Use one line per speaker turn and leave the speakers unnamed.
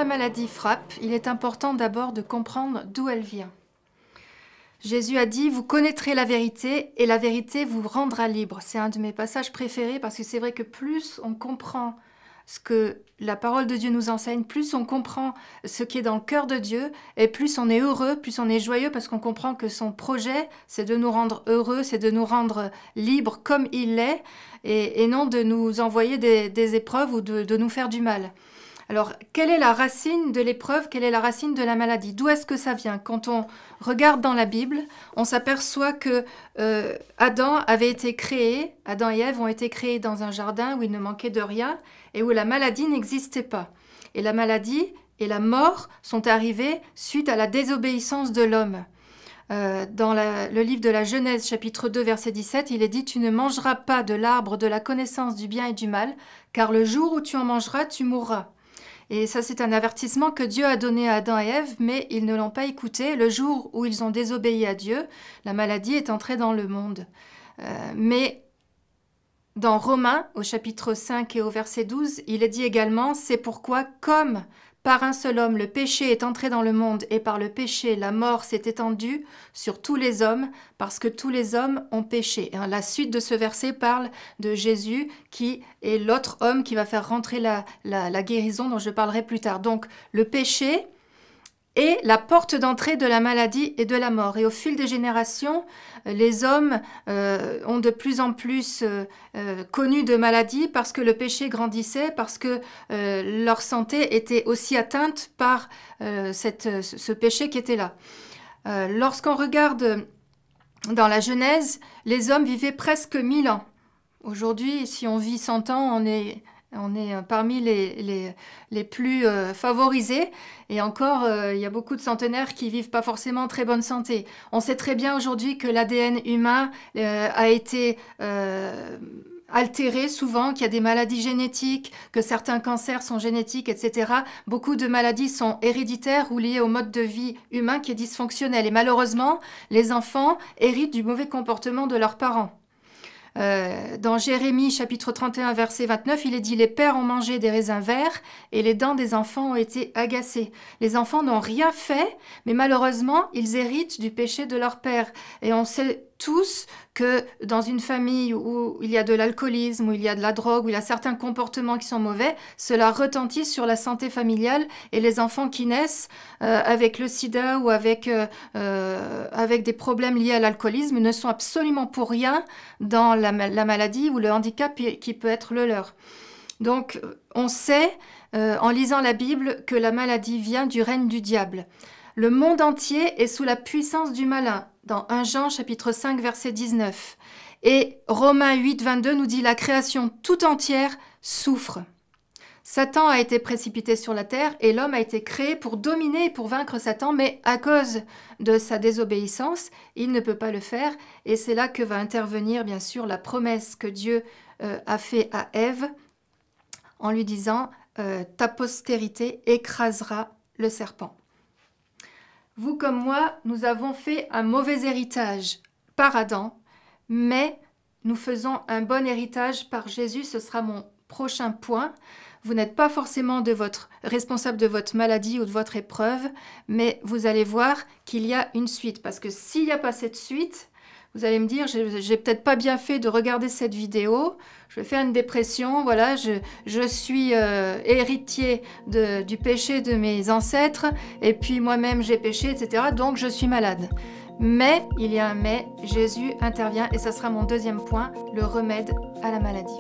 la maladie frappe, il est important d'abord de comprendre d'où elle vient. Jésus a dit « Vous connaîtrez la vérité et la vérité vous rendra libre ». C'est un de mes passages préférés parce que c'est vrai que plus on comprend ce que la parole de Dieu nous enseigne, plus on comprend ce qui est dans le cœur de Dieu et plus on est heureux, plus on est joyeux parce qu'on comprend que son projet, c'est de nous rendre heureux, c'est de nous rendre libres comme il l'est et non de nous envoyer des épreuves ou de nous faire du mal. Alors, quelle est la racine de l'épreuve? Quelle est la racine de la maladie? D'où est-ce que ça vient? Quand on regarde dans la Bible, on s'aperçoit que Adam et Ève ont été créés dans un jardin où il ne manquait de rien et où la maladie n'existait pas. Et la maladie et la mort sont arrivées suite à la désobéissance de l'homme. Dans le livre de la Genèse, chapitre 2, verset 17, il est dit « Tu ne mangeras pas de l'arbre de la connaissance du bien et du mal, car le jour où tu en mangeras, tu mourras. » Et ça, c'est un avertissement que Dieu a donné à Adam et Ève, mais ils ne l'ont pas écouté. Le jour où ils ont désobéi à Dieu, la maladie est entrée dans le monde. Mais dans Romains, au chapitre 5 et au verset 12, il est dit également « C'est pourquoi, comme par un seul homme le péché est entré dans le monde, et par le péché la mort s'est étendue sur tous les hommes, parce que tous les hommes ont péché. » La suite de ce verset parle de Jésus, qui est l'autre homme qui va faire rentrer la guérison, dont je parlerai plus tard. Donc, le péché est la porte d'entrée de la maladie et de la mort. Et au fil des générations, les hommes ont de plus en plus connu de maladies parce que le péché grandissait, parce que leur santé était aussi atteinte par ce péché qui était là. Lorsqu'on regarde dans la Genèse, les hommes vivaient presque 1000 ans. Aujourd'hui, si on vit 100 ans, on est parmi les plus favorisés. Et encore, il y a beaucoup de centenaires qui vivent pas forcément en très bonne santé. On sait très bien aujourd'hui que l'ADN humain a été altéré souvent, qu'il y a des maladies génétiques, que certains cancers sont génétiques, etc. Beaucoup de maladies sont héréditaires ou liées au mode de vie humain qui est dysfonctionnel. Et malheureusement, les enfants héritent du mauvais comportement de leurs parents. Dans Jérémie chapitre 31 verset 29, il est dit « Les pères ont mangé des raisins verts et les dents des enfants ont été agacées. » Les enfants n'ont rien fait, mais malheureusement, ils héritent du péché de leur père. Et on sait tous que dans une famille où il y a de l'alcoolisme, où il y a de la drogue, où il y a certains comportements qui sont mauvais, cela retentit sur la santé familiale et les enfants qui naissent avec le sida ou avec des problèmes liés à l'alcoolisme ne sont absolument pour rien dans la maladie ou le handicap qui peut être le leur. Donc on sait en lisant la Bible que la maladie vient du règne du diable. Le monde entier est sous la puissance du malin, dans 1 Jean chapitre 5 verset 19. Et Romains 8 22 nous dit « La création tout entière souffre ». Satan a été précipité sur la terre et l'homme a été créé pour dominer et pour vaincre Satan, mais à cause de sa désobéissance, il ne peut pas le faire. Et c'est là que va intervenir bien sûr la promesse que Dieu a fait à Ève en lui disant « Ta postérité écrasera le serpent ». Vous comme moi, nous avons fait un mauvais héritage par Adam, mais nous faisons un bon héritage par Jésus. Ce sera mon prochain point. Vous n'êtes pas forcément responsable de votre maladie ou de votre épreuve, mais vous allez voir qu'il y a une suite. Parce que s'il n'y a pas cette suite, vous allez me dire, j'ai peut-être pas bien fait de regarder cette vidéo, je vais faire une dépression, voilà, je suis héritier du péché de mes ancêtres, et puis moi-même j'ai péché, etc., donc je suis malade. Mais, il y a un mais, Jésus intervient, et ça sera mon deuxième point, le remède à la maladie.